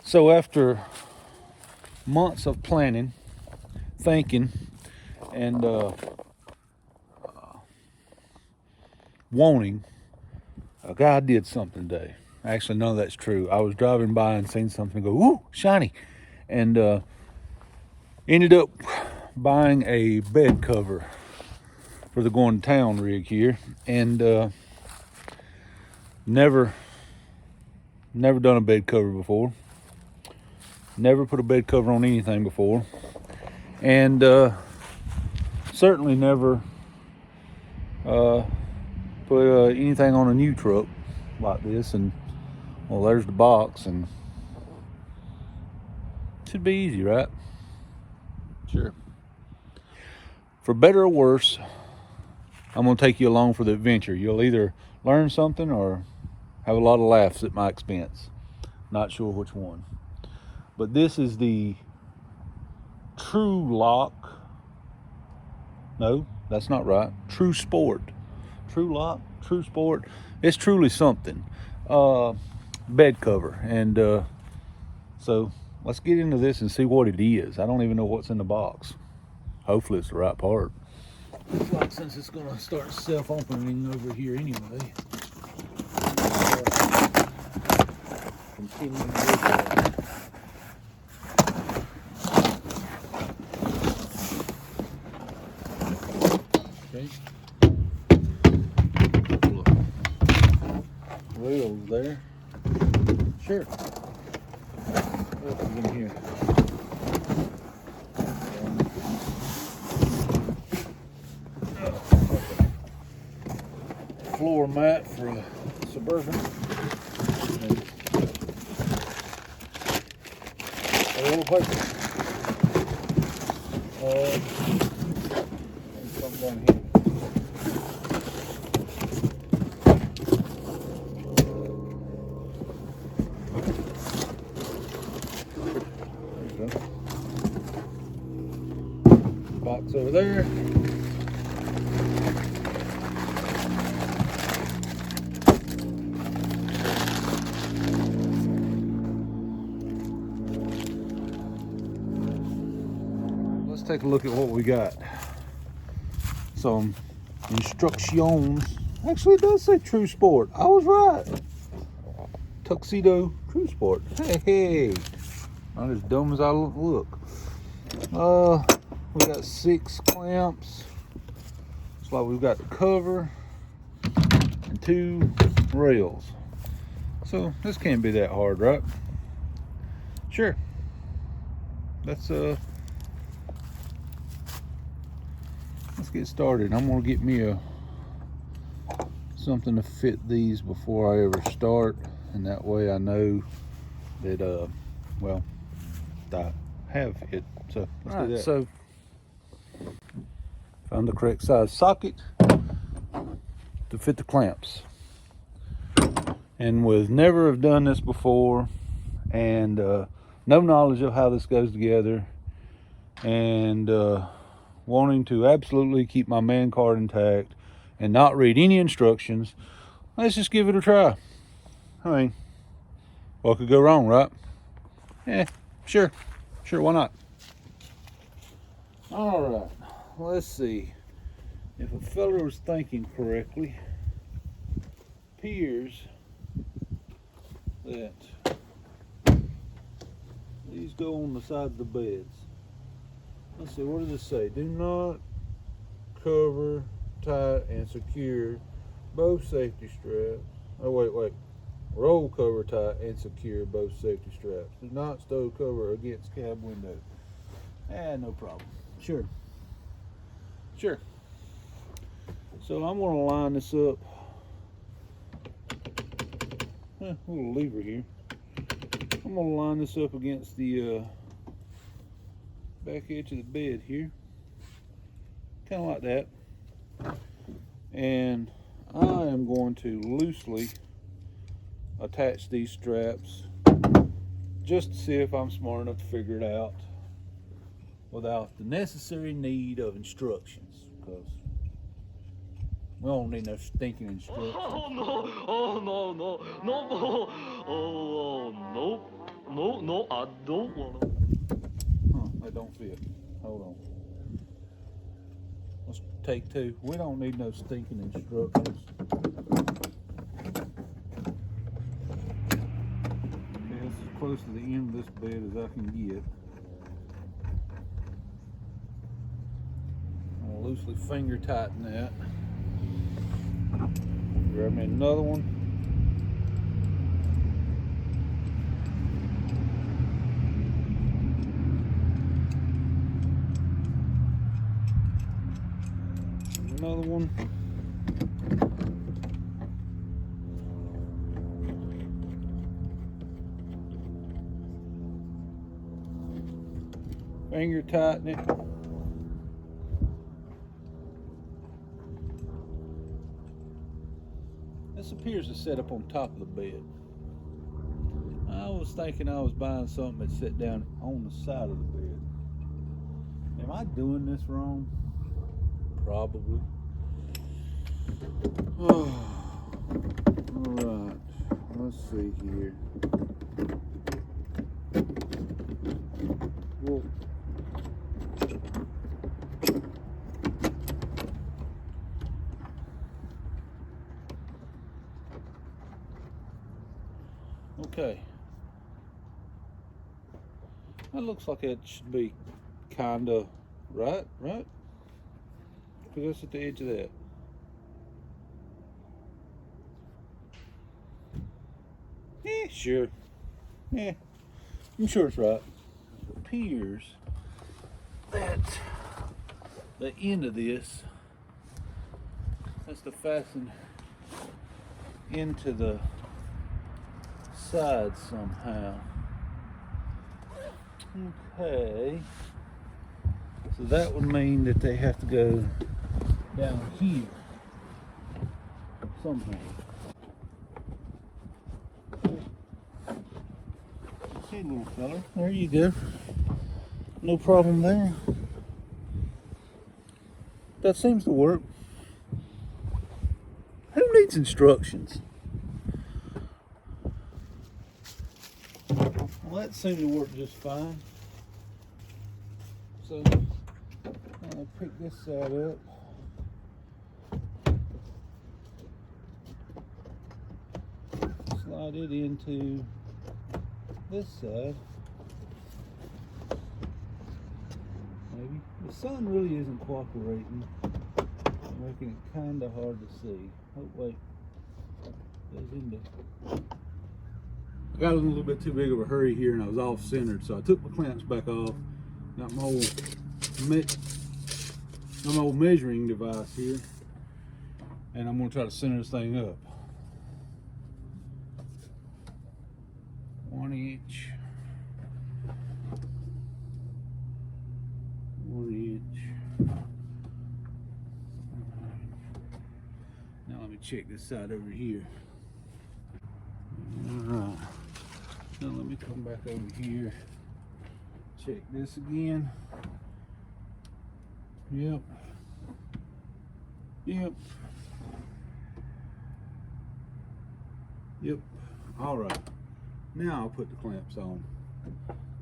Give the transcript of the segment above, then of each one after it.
So after months of planning, thinking, and wanting, a guy did something today. Actually, none of that's true. I was driving by and seen something go, ooh, shiny. And ended up buying a bed cover for the going to town rig here. And never done a bed cover before. Never put a bed cover on anything before. And certainly never put anything on a new truck like this. And well, there's the box, and it should be easy, right? Sure. For better or worse, I'm going to take you along for the adventure. You'll either learn something or have a lot of laughs at my expense. Not sure which one. But this is the True Lock. No, that's not right. True Sport. True Lock, True Sport. It's truly something. Bed cover. And so let's get into this and see what it is. I don't even know what's in the box. Hopefully it's the right part. Looks like since it's going to start self-opening over here anyway. Continue with that. Okay. Couple of wheels there. Sure. What's in here? Floor mat for a Suburban. A little paper. Something down here. There you go. Box over there. Take a look at what we got. Some instructions. Actually, it does say True Sport. I was right. Truxedo True Sport. Hey, not as dumb as I look. We got 6 clamps. Looks like we've got the cover and 2 rails. So this can't be that hard, right? Sure. Let's get started. I'm gonna get me something to fit these before I ever start, and that way I know that well, I have it. So let's do that. So found the correct size socket to fit the clamps, and with never have done this before, and no knowledge of how this goes together, and wanting to absolutely keep my man card intact and not read any instructions, let's just give it a try. I mean, what could go wrong, right? Yeah, sure, why not? All right, let's see. If a fella was thinking correctly, appears that these go on the side of the beds. Let's see, what does it say? Do not cover, tight, and secure both safety straps. Oh, wait. Roll cover, tight, and secure both safety straps. Do not stow cover against cab window. No problem. Sure. So I'm going to line this up. A little lever here. I'm going to line this up against the back edge of the bed here, kind of like that, and I am going to loosely attach these straps just to see if I'm smart enough to figure it out without the necessary need of instructions, because we don't need no stinking instructions. Oh no, no, no, no, oh no. No, I don't want to. Huh, that don't fit. Hold on. Let's take two. We don't need no stinking instructions. Okay, this is as close to the end of this bed as I can get. I'll loosely finger tighten that. Grab me another one. Another one. Finger tighten it. This appears to set up on top of the bed. I was thinking I was buying something that set down on the side of the bed. Am I doing this wrong? Probably. Oh, all right. Let's see here. Well, okay. That looks like it should be kinda right? Put us at the edge of that. Sure. Yeah, I'm sure it's right. It appears that the end of this has to fasten into the side somehow. Okay. So that would mean that they have to go down here somehow. Okay, little fella. There you go. No problem there. That seems to work. Who needs instructions? Well, that seemed to work just fine. So I'll pick this side up. Slide it into this side. Maybe. The sun really isn't cooperating, making it kind of hard to see. Oh wait, goes into. I got a little bit too big of a hurry here, and I was off centered, so I took my clamps back off. Got my old measuring device here, and I'm going to try to center this thing up. 1 inch. 1 inch. Now let me check this side over here. Alright. Now let me come back over here. Check this again. Yep. Alright. Now I'll put the clamps on,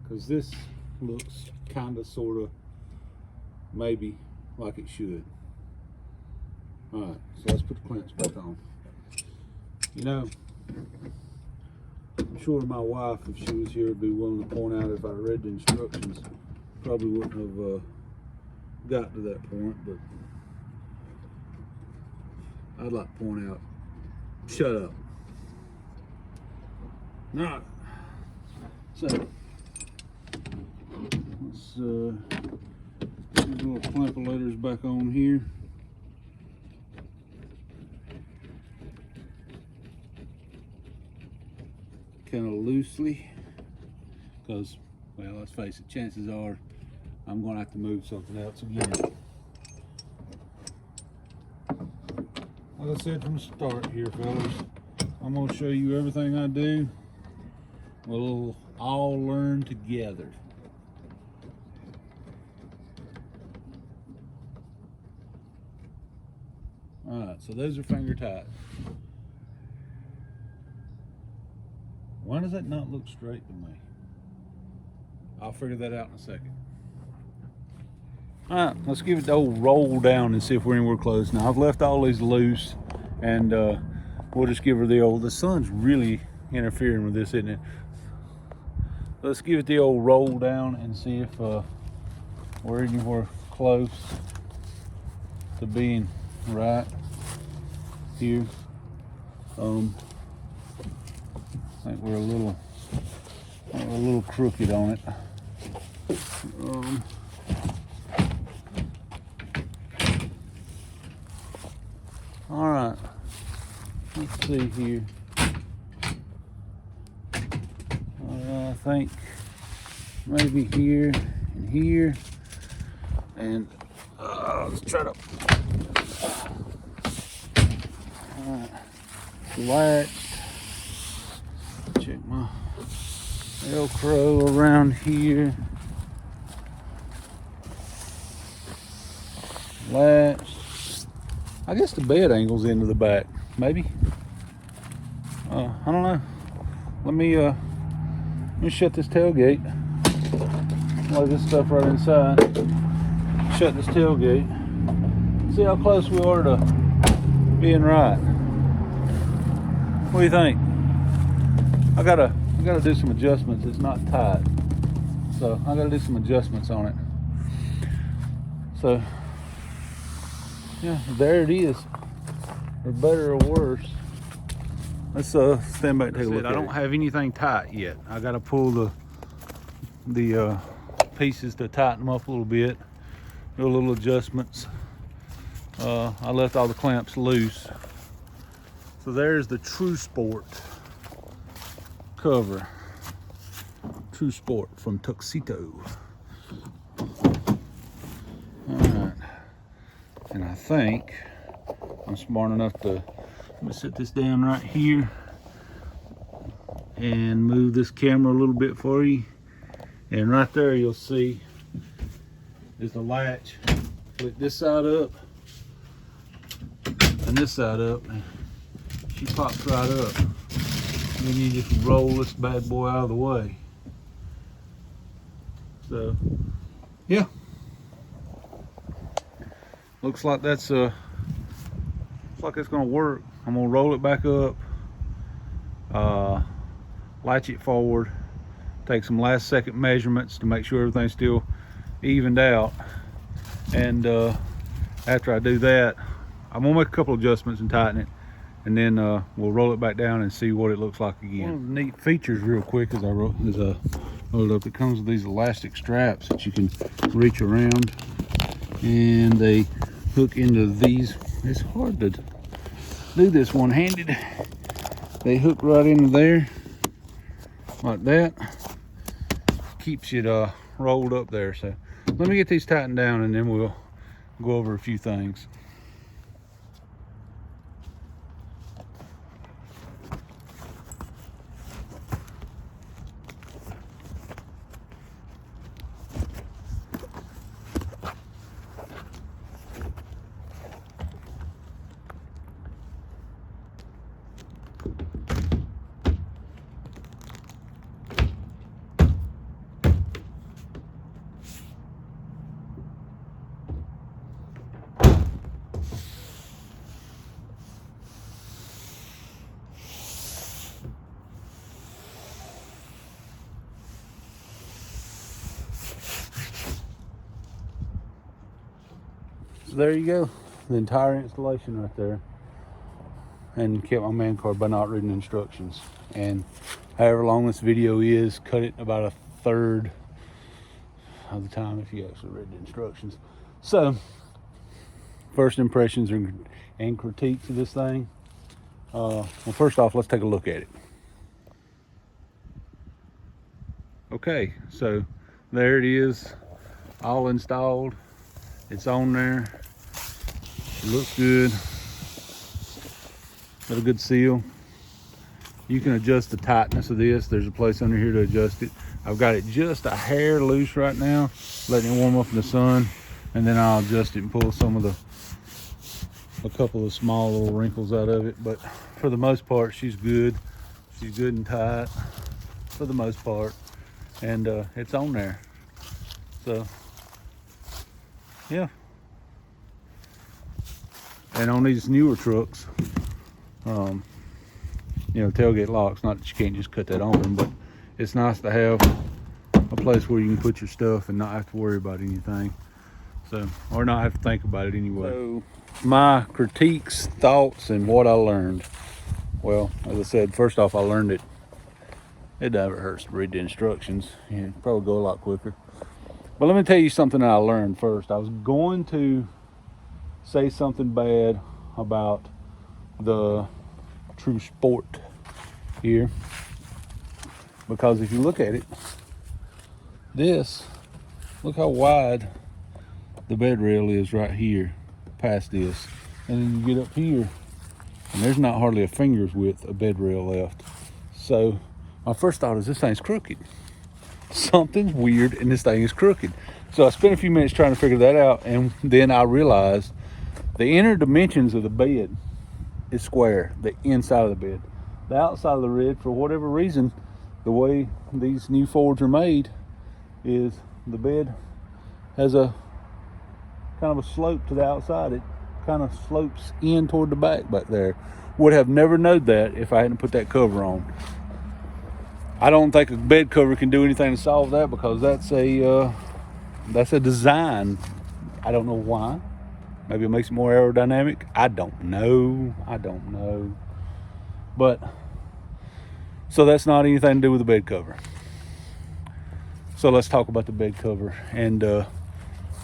because this looks kind of, sort of, maybe like it should. Alright, so let's put the clamps back on. You know, I'm sure my wife, if she was here, would be willing to point out if I read the instructions. Probably wouldn't have got to that point, but I'd like to point out, shut up. Alright, so let's put these little clampulators back on here. Kind of loosely, because, well, let's face it, chances are I'm going to have to move something else again. Like I said from the start here, fellas, I'm going to show you everything I do. We'll all learn together. Alright, so those are finger tight. Why does that not look straight to me? I'll figure that out in a second. All right, let's give it the old roll down and see if we're anywhere close. Now I've left all these loose, and we'll just give her the old, the sun's really interfering with this, isn't it? Let's give it the old roll down and see if we're anywhere close to being right here. I think we're a little crooked on it. All right, let's see here. I think maybe here and here, and let's try to latch. Check my Velcro around here. Latch. I guess the bed angle's into the back, maybe. I don't know. Let me shut this tailgate. Lay this stuff right inside. Shut this tailgate. See how close we are to being right. What do you think? I gotta do some adjustments. It's not tight, so I gotta do some adjustments on it. So yeah, there it is. For better or worse. Let's stand back and take a look. I don't have anything tight yet. I gotta pull the pieces to tighten them up a little bit. Do a little adjustments. I left all the clamps loose. So there's the Truxport cover. Truxport from Truxedo. Alright. And I think I'm smart enough to, let me set this down right here and move this camera a little bit for you. And right there you'll see is the latch. Flip this side up and this side up. She pops right up. And then you just roll this bad boy out of the way. So, yeah. Looks like that's looks like it's gonna work. I'm gonna roll it back up, latch it forward, take some last second measurements to make sure everything's still evened out. And after I do that, I'm gonna make a couple adjustments and tighten it. And then we'll roll it back down and see what it looks like again. One of the neat features, real quick, as I rolled it up, it comes with these elastic straps that you can reach around, and they hook into these. It's hard to do this one-handed. They hook right into there, like that. Keeps it rolled up there. So let me get these tightened down, and then we'll go over a few things. So there you go, the entire installation right there. And kept my man card by not reading instructions. And however long this video is, cut it about a third of the time if you actually read the instructions. So, first impressions and critiques of this thing. Well, first off, let's take a look at it. Okay, so there it is, all installed. It's on there. It looks good. Got a good seal. You can adjust the tightness of this. There's a place under here to adjust it. I've got it just a hair loose right now, letting it warm up in the sun, and then I'll adjust it and pull a couple of small little wrinkles out of it. But for the most part, she's good. She's good and tight for the most part. and it's on there. So yeah. And on these newer trucks, you know, tailgate locks, not that you can't just cut that on, but it's nice to have a place where you can put your stuff and not have to worry about anything. So, or not have to think about it anyway. So, my critiques, thoughts, and what I learned. Well, as I said, first off, I learned it never hurts to read the instructions. You probably go a lot quicker. But let me tell you something that I learned first. I was going to say something bad about the Truxport here, because if you look at it, look how wide the bed rail is right here past this, and then you get up here and there's not hardly a finger's width of bed rail left. So my first thought is, this thing's crooked. Something's weird and this thing is crooked. So I spent a few minutes trying to figure that out, and then I realized the inner dimensions of the bed is square, the inside of the bed. The outside of the bed, for whatever reason, the way these new Fords are made, is the bed has a kind of a slope to the outside. It kind of slopes in toward the back there. Would have never known that if I hadn't put that cover on. I don't think a bed cover can do anything to solve that, because that's a design. I don't know why. Maybe it makes it more aerodynamic. I don't know. But so that's not anything to do with the bed cover. So let's talk about the bed cover, and let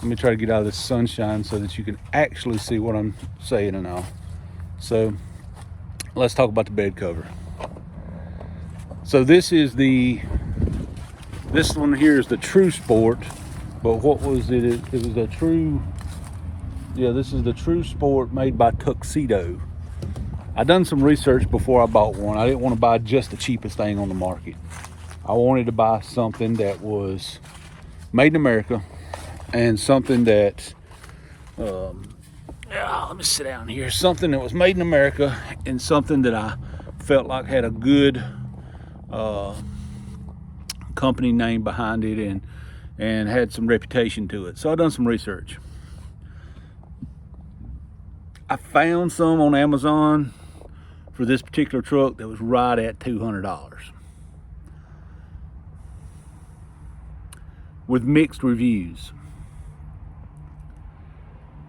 me try to get out of this sunshine so that you can actually see what I'm saying and all. So let's talk about the bed cover. So this one here is the Truxport, but what was it? It was a this is the Truxport made by Truxedo. I done some research before I bought one. I didn't want to buy just the cheapest thing on the market. I wanted to buy something that was made in America, and something that, let me sit down here. Something that was made in America, and something that I felt like had a good company name behind it, and had some reputation to it. So I done some research. I found some on Amazon for this particular truck that was right at $200, with mixed reviews.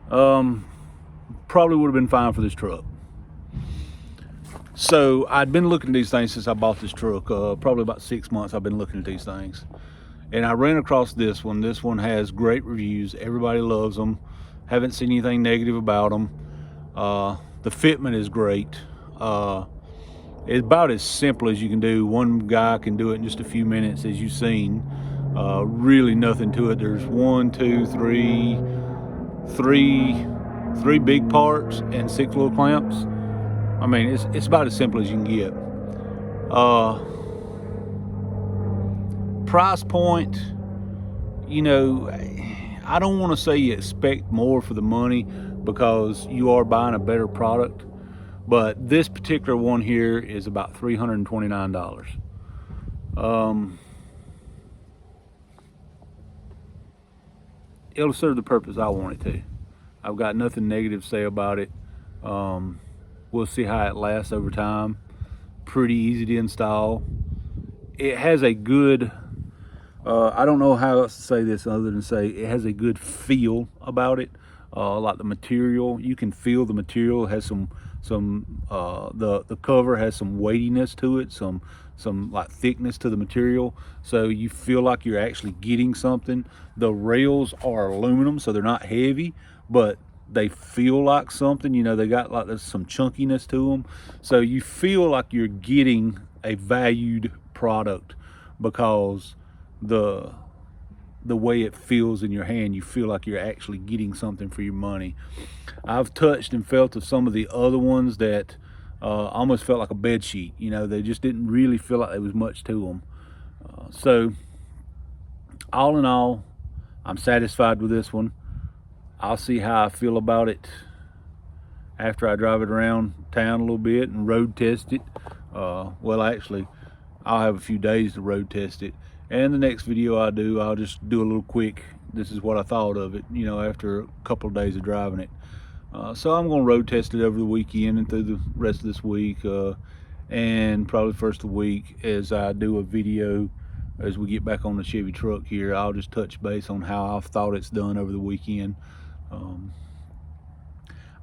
Probably would have been fine for this truck. So I'd been looking at these things since I bought this truck. Probably about 6 months I've been looking at these things, and I ran across this one. This one has great reviews. Everybody loves them. Haven't seen anything negative about them. The fitment is great. It's about as simple as you can do. One guy can do it in just a few minutes, as you've seen. Really nothing to it. There's three big parts and 6 little clamps. I mean, it's about as simple as you can get. Price point, you know, I don't want to say you expect more for the money, because you are buying a better product, but this particular one here is about $329. It'll serve the purpose I want it to. I've got nothing negative to say about it. We'll see how it lasts over time. Pretty easy to install. It has a good, I don't know how else to say this other than say it has a good feel about it. Like the material, you can feel the material has the cover has some weightiness to it, some like thickness to the material, so you feel like you're actually getting something. The rails are aluminum, so they're not heavy, but they feel like something. You know, they got like there's some chunkiness to them, so you feel like you're getting a valued product, because the way it feels in your hand, you feel like you're actually getting something for your money. I've touched and felt of some of the other ones that almost felt like a bed sheet. You know, they just didn't really feel like there was much to them. So all in all, I'm satisfied with this one. I'll see how I feel about it after I drive it around town a little bit and road test it. Well, actually, I'll have a few days to road test it, And the next video I do, I'll just do a little quick, this is what I thought of it, you know, after a couple of days of driving it. So I'm going to road test it over the weekend and through the rest of this week, and probably first of the week as I do a video as we get back on the Chevy truck here. I'll just touch base on how I've thought it's done over the weekend.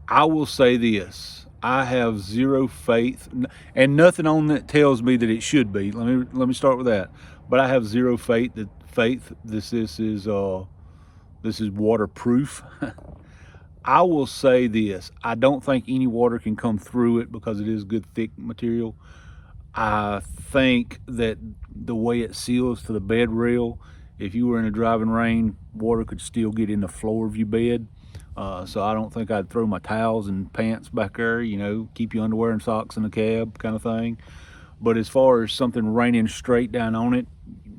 I will say this, I have zero faith, and nothing on that tells me that it should be. Let me start with that. But I have zero faith that this is waterproof. I will say this, I don't think any water can come through it because it is good thick material. I think that the way it seals to the bed rail, if you were in a driving rain, water could still get in the floor of your bed. So I don't think I'd throw my towels and pants back there, you know, keep your underwear and socks in the cab kind of thing. But as far as something raining straight down on it,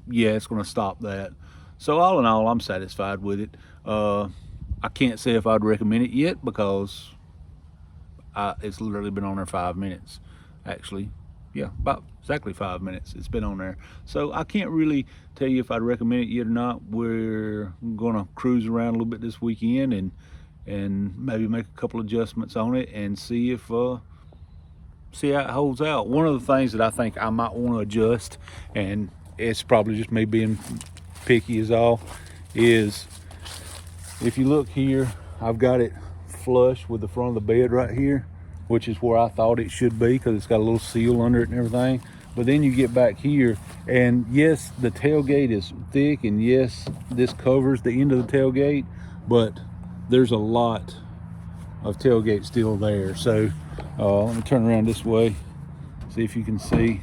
yeah, it's going to stop that. So all in all, I'm satisfied with it. I can't say if I'd recommend it yet because it's literally been on there 5 minutes, actually. Yeah, about exactly 5 minutes it's been on there. So I can't really tell you if I'd recommend it yet or not. We're gonna cruise around a little bit this weekend and maybe make a couple adjustments on it and see how it holds out. One of the things that I think I might want to adjust, and it's probably just me being picky is all, is if you look here, I've got it flush with the front of the bed right here, which is where I thought it should be because it's got a little seal under it and everything. But then you get back here, and yes, the tailgate is thick, and yes, this covers the end of the tailgate, but there's a lot of tailgate still there. So let me turn around this way, see if you can see.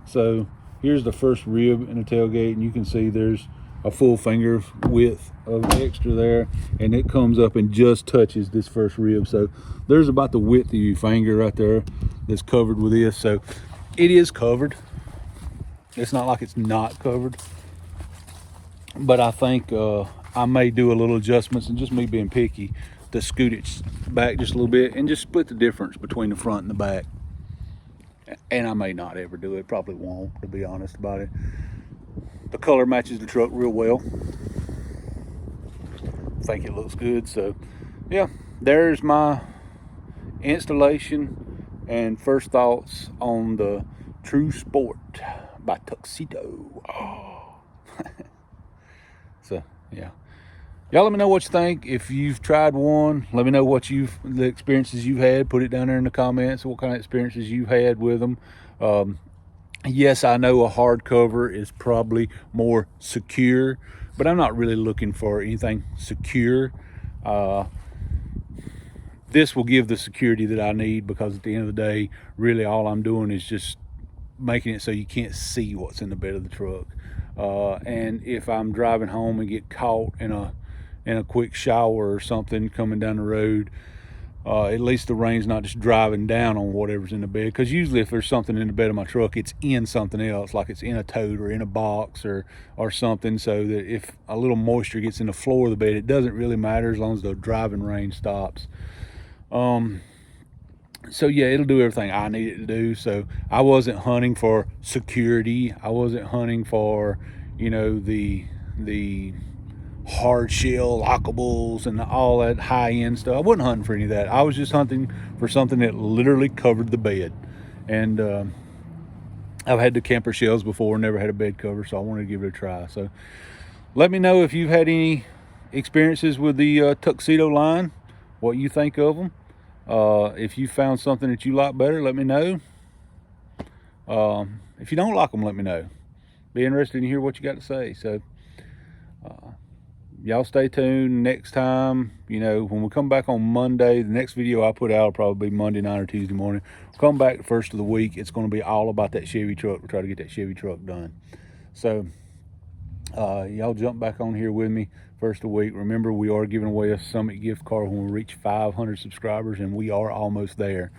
So here's the first rib in the tailgate, and you can see there's a full finger width of extra there, and it comes up and just touches this first rib. So there's about the width of your finger right there that's covered with this. So it is covered. It's not like it's not covered, but I think I may do a little adjustments, and just me being picky, to scoot it back just a little bit and just split the difference between the front and the back. And I may not ever do it, probably won't, to be honest about it. The color matches the truck real well. I think it looks good. So yeah, there's my installation and first thoughts on the Truxport by Truxedo. Oh. So yeah, y'all let me know what you think. If you've tried one, let me know what the experiences you've had. Put it down there in the comments, what kind of experiences you've had with them. Yes, I know a hardcover is probably more secure, but I'm not really looking for anything secure. This will give the security that I need, because at the end of the day, really all I'm doing is just making it so you can't see what's in the bed of the truck. And if I'm driving home and get caught in a quick shower or something coming down the road, at least the rain's not just driving down on whatever's in the bed. Because usually if there's something in the bed of my truck, it's in something else, like it's in a tote or in a box or something, so that if a little moisture gets in the floor of the bed, it doesn't really matter as long as the driving rain stops. So yeah, it'll do everything I need it to do. So I wasn't hunting for security. I wasn't hunting for, you know, the hard shell lockables and all that high-end stuff. I wasn't hunting for any of that. I was just hunting for something that literally covered the bed. And I've had the camper shells before, never had a bed cover, so I wanted to give it a try. So let me know if you've had any experiences with the Truxedo line, what you think of them. If you found something that you like better, let me know. If you don't like them, let me know. Be interested to hear what you got to say. So y'all stay tuned. Next time, you know, when we come back on Monday, the next video I put out will probably be Monday night or Tuesday morning. We'll come back the first of the week. It's going to be all about that Chevy truck. We'll try to get that Chevy truck done. So y'all jump back on here with me first of the week. Remember, we are giving away a Summit gift card when we reach 500 subscribers, and we are almost there.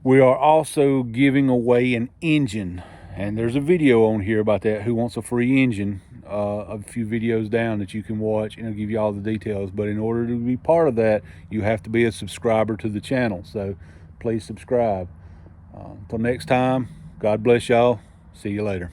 We are also giving away an engine, and there's a video on here about that. Who wants a free engine? A few videos down that you can watch, and it'll give you all the details. But in order to be part of that, you have to be a subscriber to the channel. So please subscribe. Until next time, God bless y'all. See you later.